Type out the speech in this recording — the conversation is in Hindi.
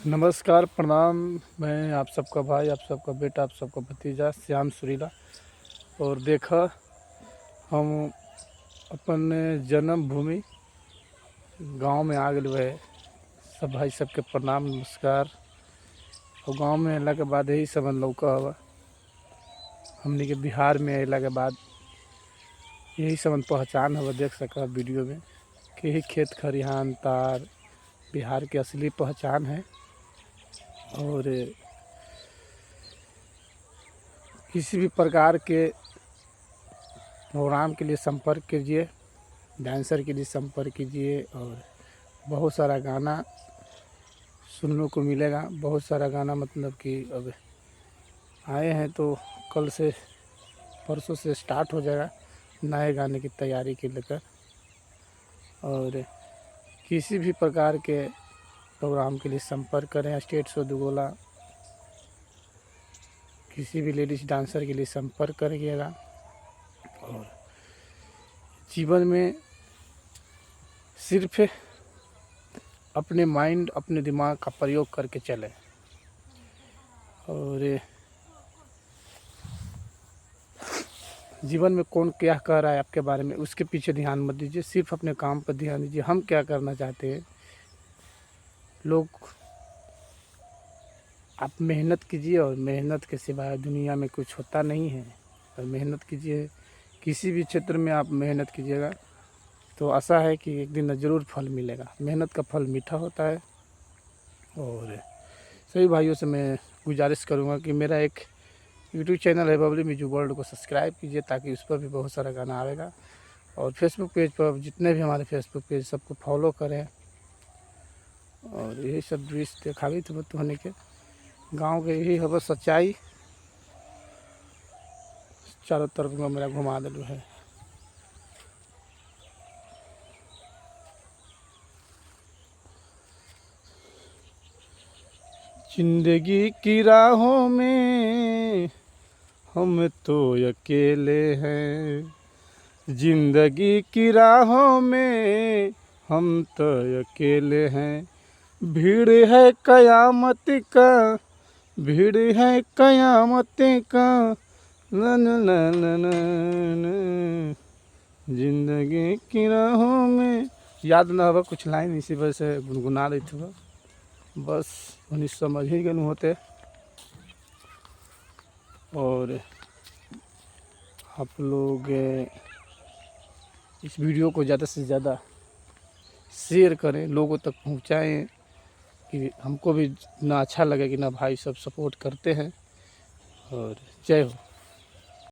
नमस्कार, प्रणाम। मैं आप सबका भाई, आप सबका बेटा, आप सबका भतीजा श्याम सुरीला। और देखा, हम अपन जन्मभूमि गांव में आ गए है। सब भाई सबके प्रणाम नमस्कार। और गांव में अला के बाद यही समझ लौका हुआ हमने के बिहार में अला के बाद यही समझ पहचान हुआ। देख सका वीडियो में कि यही खेत खरिहान तार बिहार की असली पहचान है। और किसी भी प्रकार के प्रोग्राम के लिए संपर्क कीजिए, डांसर के लिए संपर्क कीजिए। और बहुत सारा गाना सुनने को मिलेगा। बहुत सारा गाना मतलब कि अब आए हैं तो कल से परसों से स्टार्ट हो जाएगा नए गाने की तैयारी के लेकर। और किसी भी प्रकार के प्रोग्राम के लिए संपर्क करें। स्टेट शो दुगोला किसी भी लेडीज़ डांसर के लिए संपर्क करिएगा। और जीवन में सिर्फ अपने माइंड, अपने दिमाग का प्रयोग करके चलें। और जीवन में कौन क्या कह रहा है आपके बारे में, उसके पीछे ध्यान मत दीजिए। सिर्फ अपने काम पर ध्यान दीजिए। हम क्या करना चाहते हैं। लोग, आप मेहनत कीजिए और मेहनत के सिवाय दुनिया में कुछ होता नहीं है। और मेहनत कीजिए, किसी भी क्षेत्र में आप मेहनत कीजिएगा तो आशा है कि एक दिन ज़रूर फल मिलेगा। मेहनत का फल मीठा होता है। और सभी भाइयों से मैं गुजारिश करूंगा कि मेरा एक यूट्यूब चैनल है बबली म्यूजिक वर्ल्ड को सब्सक्राइब कीजिए, ताकि उस पर भी बहुत सारा गाना आएगा। और फेसबुक पेज पर जितने भी हमारे फेसबुक पेज सबको फॉलो करें। और यही सब दृश्य दिखावी तो होने के गांव के यही है सच्चाई। चारों तरफ में मेरा घुमा दिलू है। जिंदगी की राहों में हम तो अकेले हैं। जिंदगी की राहों में हम तो अकेले हैं। भीड़ है कयामत का, भीड़ है कयामत का, न न न न न न। जिंदगी की राहों में याद न हो कुछ लाइन, इसी वजह से गुनगुना रही थी। बस उन्हें समझ ही गए होते। और आप लोग इस वीडियो को ज़्यादा से ज़्यादा शेयर करें, लोगों तक पहुंचाएं, कि हमको भी ना अच्छा लगे कि ना भाई सब सपोर्ट करते हैं। और जय हो।